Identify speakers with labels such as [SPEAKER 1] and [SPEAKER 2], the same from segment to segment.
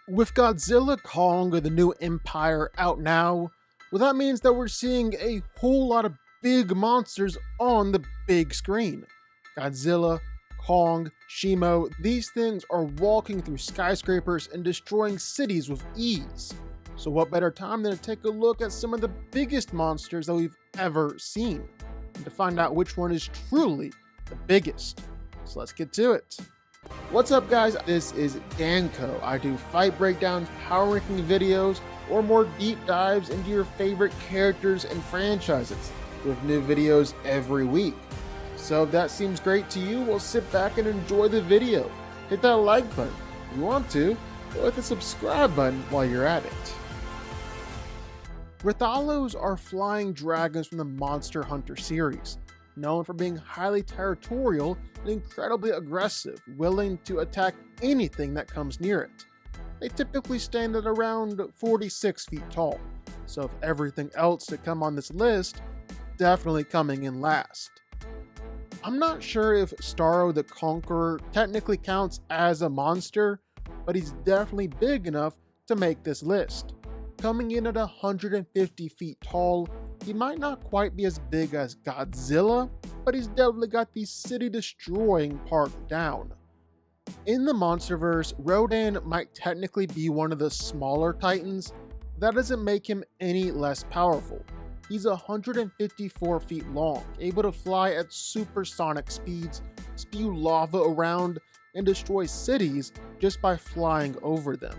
[SPEAKER 1] With Godzilla Kong of the New Empire out now, well, that means that we're seeing a whole lot of big monsters on the big screen. Godzilla, Kong, Shimo, these things are walking through skyscrapers and destroying cities with ease. So what better time than to take a look at some of the biggest monsters that we've ever seen, and to find out which one is truly the biggest. So let's get to it. What's up guys, this is DanCo. I do fight breakdowns, power ranking videos, or more deep dives into your favorite characters and franchises, with new videos every week. So if that seems great to you, well, sit back and enjoy the video. Hit that like button if you want to, or hit the subscribe button while you're at it. Rathalos are flying dragons from the Monster Hunter series, known for being highly territorial and incredibly aggressive, willing to attack anything that comes near it. They typically stand at around 46 feet tall, so if everything else to come on this list, definitely coming in last. I'm not sure if Starro the Conqueror technically counts as a monster, but he's definitely big enough to make this list. Coming in at 150 feet tall, he might not quite be as big as Godzilla, but he's definitely got the city-destroying part down. In the Monsterverse, Rodan might technically be one of the smaller titans, but that doesn't make him any less powerful. He's 154 feet long, able to fly at supersonic speeds, spew lava around, and destroy cities just by flying over them.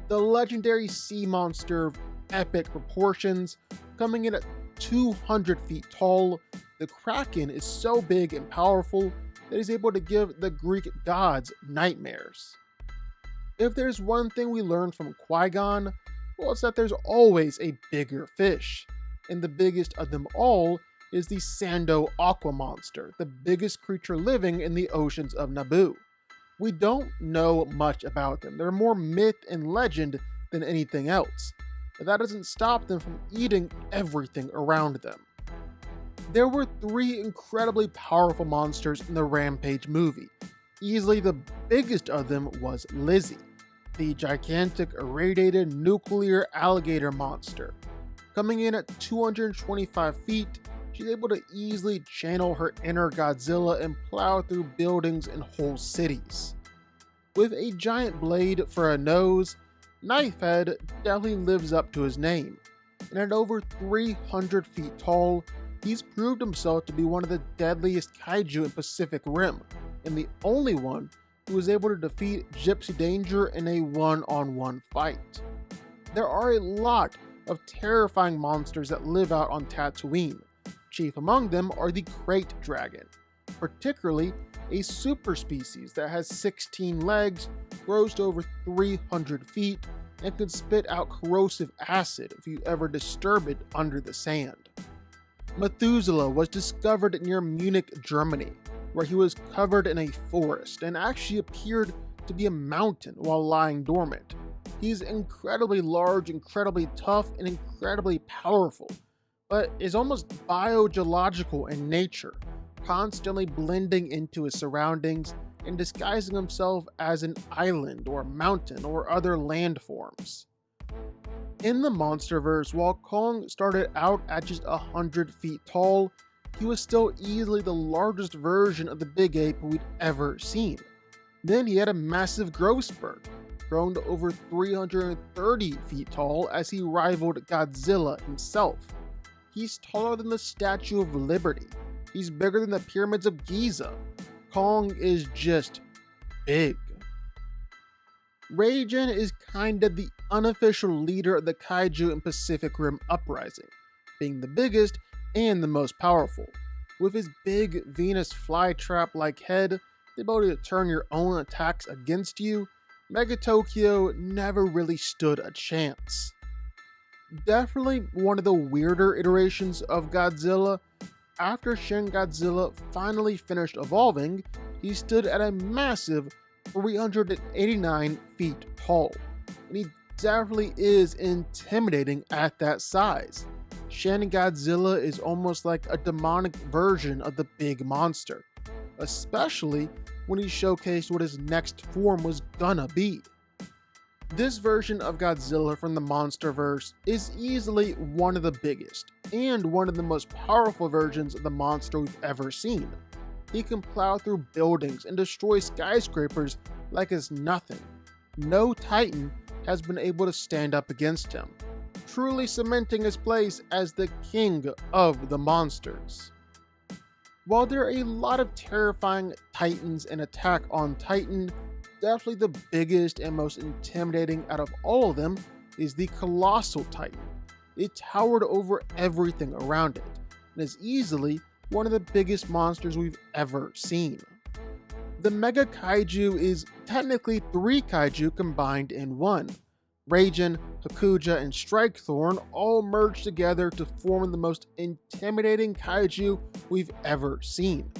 [SPEAKER 1] The legendary sea monster of epic proportions, coming in at 200 feet tall, the Kraken is so big and powerful that he's able to give the Greek gods nightmares. If there's one thing we learned from Qui-Gon, well, it's that there's always a bigger fish, and the biggest of them all is the Sando Aqua Monster, the biggest creature living in the oceans of Naboo. We don't know much about them. They're more myth and legend than anything else, but that doesn't stop them from eating everything around them. There were three incredibly powerful monsters in the Rampage movie. Easily the biggest of them was Lizzie, the gigantic irradiated nuclear alligator monster. Coming in at 225 feet, she's able to easily channel her inner Godzilla and plow through buildings and whole cities. With a giant blade for a nose, Knifehead definitely lives up to his name, and at over 300 feet tall, he's proved himself to be one of the deadliest kaiju in Pacific Rim, and the only one who was able to defeat Gypsy Danger in a one-on-one fight. There are a lot of terrifying monsters that live out on Tatooine. Chief among them are the Krayt Dragon, particularly a super species that has 16 legs, grows to over 300 feet, and can spit out corrosive acid if you ever disturb it under the sand. Methuselah was discovered near Munich, Germany, where he was covered in a forest and actually appeared to be a mountain while lying dormant. He's incredibly large, incredibly tough, and incredibly powerful, but is almost biogeological in nature, constantly blending into his surroundings and disguising himself as an island or mountain or other landforms. In the Monsterverse, while Kong started out at just 100 feet tall, he was still easily the largest version of the big ape we'd ever seen. Then he had a massive growth spurt, grown to over 330 feet tall as he rivaled Godzilla himself. He's taller than the Statue of Liberty. He's bigger than the Pyramids of Giza. Kong is just big. Raijin is kinda the unofficial leader of the kaiju in Pacific Rim Uprising, being the biggest and the most powerful. With his big Venus flytrap-like head, the ability to turn your own attacks against you, Mega Tokyo never really stood a chance. Definitely one of the weirder iterations of Godzilla. After Shin Godzilla finally finished evolving, he stood at a massive 389 feet tall, and he definitely is intimidating at that size. Shin Godzilla is almost like a demonic version of the big monster, especially when he showcased what his next form was gonna be. This version of Godzilla from the MonsterVerse is easily one of the biggest, and one of the most powerful versions of the monster we've ever seen. He can plow through buildings and destroy skyscrapers like it's nothing. No Titan has been able to stand up against him, truly cementing his place as the king of the monsters. While there are a lot of terrifying Titans in Attack on Titan, definitely the biggest and most intimidating out of all of them is the Colossal Titan. It towered over everything around it, and is easily one of the biggest monsters we've ever seen. The Mega Kaiju is technically 3 kaiju combined in one. Raijin, Hakuja, and Strikethorn all merged together to form the most intimidating kaiju we've ever seen.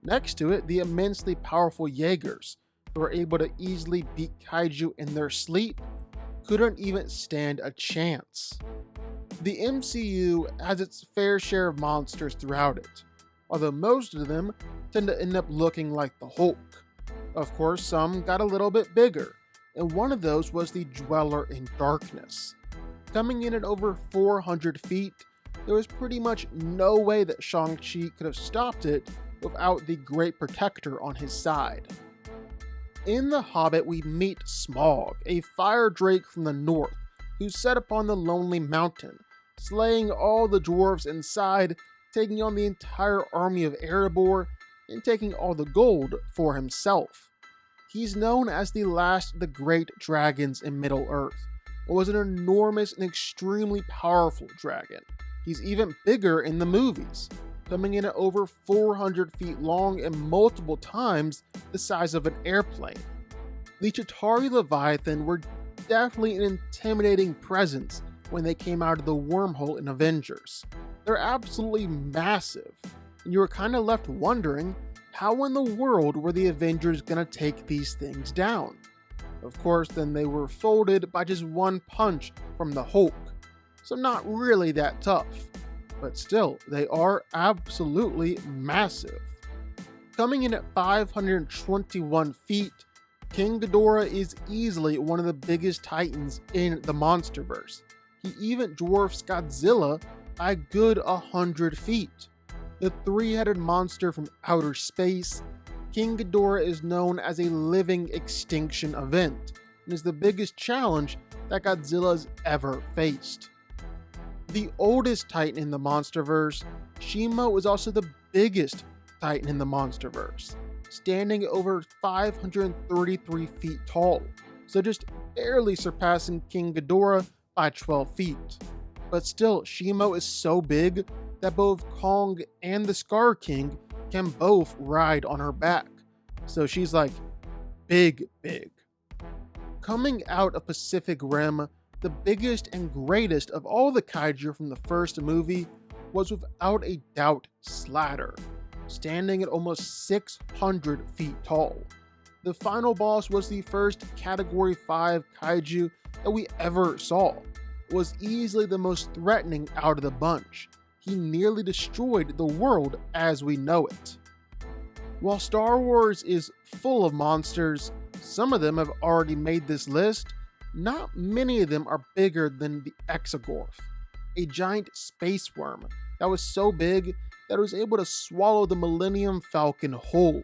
[SPEAKER 1] Next to it, the immensely powerful Jaegers, who are able to easily beat kaiju in their sleep, couldn't even stand a chance. The MCU has its fair share of monsters throughout it, although most of them tend to end up looking like the Hulk. Of course, some got a little bit bigger, and one of those was the Dweller in Darkness. Coming in at over 400 feet, there was pretty much no way that Shang-Chi could have stopped it without the Great Protector on his side. In The Hobbit, we meet Smaug, a fire drake from the north, who set upon the Lonely Mountain, slaying all the dwarves inside, taking on the entire army of Erebor, and taking all the gold for himself. He's known as the last of the great dragons in Middle-earth, and was an enormous and extremely powerful dragon. He's even bigger in the movies, coming in at over 400 feet long and multiple times the size of an airplane. The Chitauri Leviathan were definitely an intimidating presence when they came out of the wormhole in Avengers. They're absolutely massive, and you were kind of left wondering, how in the world were the Avengers gonna take these things down? Of course, then they were folded by just one punch from the Hulk, so not really that tough, but still, they are absolutely massive. Coming in at 521 feet, King Ghidorah is easily one of the biggest titans in the MonsterVerse. He even dwarfs Godzilla by a good 100 feet. The 3-headed monster from outer space, King Ghidorah is known as a living extinction event, and is the biggest challenge that Godzilla's ever faced. The oldest Titan in the MonsterVerse, Shimo is also the biggest Titan in the MonsterVerse, standing over 533 feet tall, so just barely surpassing King Ghidorah by 12 feet. But still, Shimo is so big that both Kong and the Scar King can both ride on her back, so she's like big. Coming out of Pacific Rim, the biggest and greatest of all the kaiju from the first movie was without a doubt Slatter, standing at almost 600 feet tall. The final boss was the first Category 5 kaiju that we ever saw. It was easily the most threatening out of the bunch. He nearly destroyed the world as we know it. While Star Wars is full of monsters, some of them have already made this list. Not many of them are bigger than the Exogorth, a giant space worm that was so big that it was able to swallow the Millennium Falcon whole,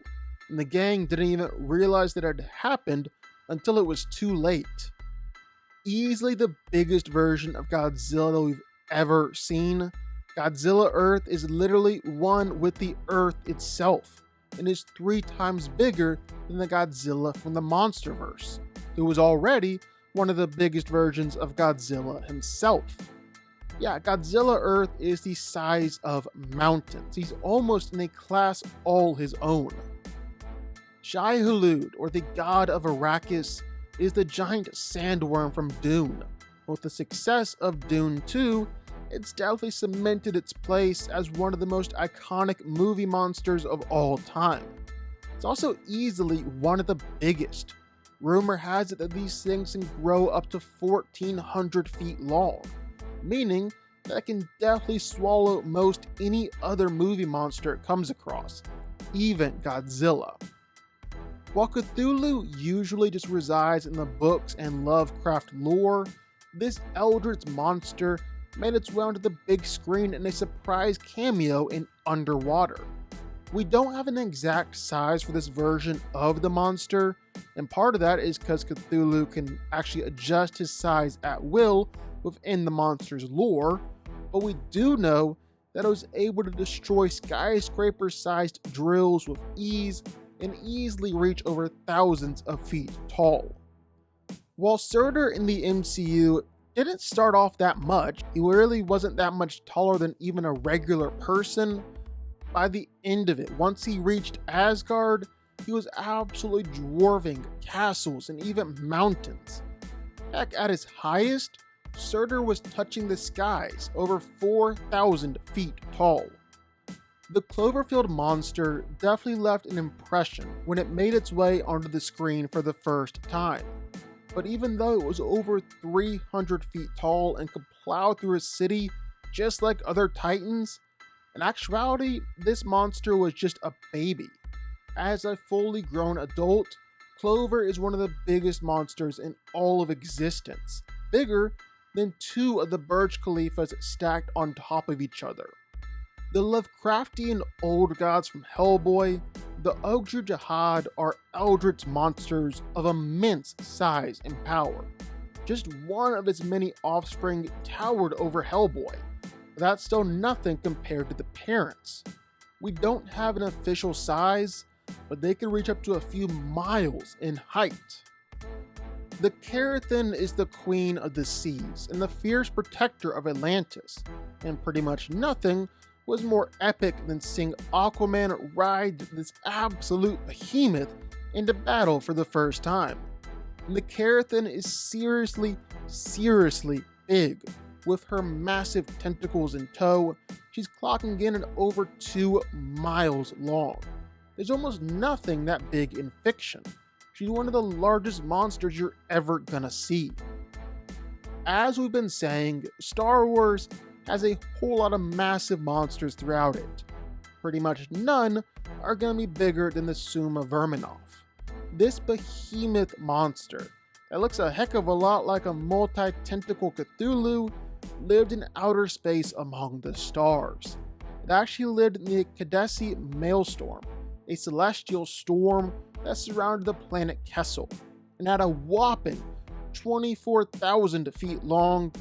[SPEAKER 1] and the gang didn't even realize that it had happened until it was too late. Easily the biggest version of Godzilla we've ever seen, Godzilla Earth is literally one with the Earth itself, and is 3 times bigger than the Godzilla from the MonsterVerse, who was already one of the biggest versions of Godzilla himself. Yeah, Godzilla Earth is the size of mountains. He's almost in a class all his own. Shai-Hulud, or the god of Arrakis, is the giant sandworm from Dune. With the success of Dune 2, it's definitely cemented its place as one of the most iconic movie monsters of all time. It's also easily one of the biggest. Rumor has it that these things can grow up to 1,400 feet long, meaning that it can definitely swallow most any other movie monster it comes across, even Godzilla. While Cthulhu usually just resides in the books and Lovecraft lore, this eldritch monster made its way onto the big screen in a surprise cameo in Underwater. We don't have an exact size for this version of the monster, and part of that is because Cthulhu can actually adjust his size at will within the monster's lore, but we do know that it was able to destroy skyscraper-sized drills with ease and easily reach over thousands of feet tall. While Surtur in the MCU didn't start off that much, he really wasn't that much taller than even a regular person. By the end of it, once he reached Asgard, he was absolutely dwarfing castles and even mountains. Heck, at his highest, Surtur was touching the skies, over 4,000 feet tall. The Cloverfield monster definitely left an impression when it made its way onto the screen for the first time. But even though it was over 300 feet tall and could plow through a city just like other titans, in actuality, this monster was just a baby. As a fully grown adult, Clover is one of the biggest monsters in all of existence, bigger than two of the Burj Khalifas stacked on top of each other. The Lovecraftian old gods from Hellboy, the Ogdru Jihad, are eldritch monsters of immense size and power. Just one of its many offspring towered over Hellboy. That's still nothing compared to the parents. We don't have an official size, but they can reach up to a few miles in height. The Carathin is the queen of the seas and the fierce protector of Atlantis, and pretty much nothing was more epic than seeing Aquaman ride this absolute behemoth into battle for the first time. And the Carathin is seriously big. With her massive tentacles in tow, she's clocking in at over 2 miles long. There's almost nothing that big in fiction. She's one of the largest monsters you're ever gonna see. As we've been saying, Star Wars has a whole lot of massive monsters throughout it. Pretty much none are gonna be bigger than the Summa Verminoff. This behemoth monster that looks a heck of a lot like a multi-tentacle Cthulhu lived in outer space among the stars. It actually lived in the Caddesi Maelstrom, a celestial storm that surrounded the planet Kessel, and at a whopping 24,000 feet long.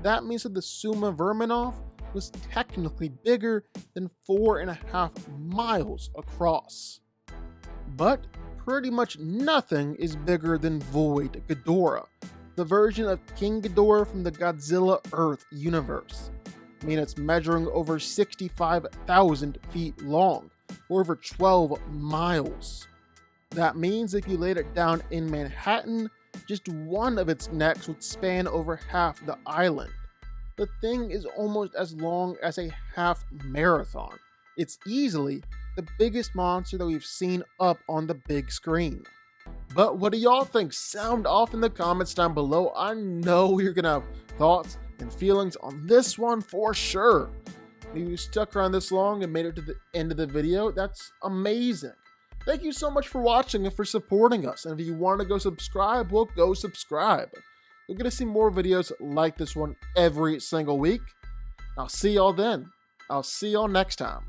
[SPEAKER 1] That means that the Summa Verminoff was technically bigger than 4.5 miles across. But pretty much nothing is bigger than Void Ghidorah, the version of King Ghidorah from the Godzilla Earth universe. I mean, it's measuring over 65,000 feet long, or over 12 miles. That means if you laid it down in Manhattan, just one of its necks would span over half the island. The thing is almost as long as a half marathon. It's easily the biggest monster that we've seen up on the big screen. But what do y'all think? Sound off in the comments down below. I know you're gonna have thoughts and feelings on this one for sure. If you stuck around this long and made it to the end of the video, that's amazing. Thank you so much for watching and for supporting us. And if you want to go subscribe, well, go subscribe. You're going to see more videos like this one every single week. I'll see y'all then. I'll see y'all next time.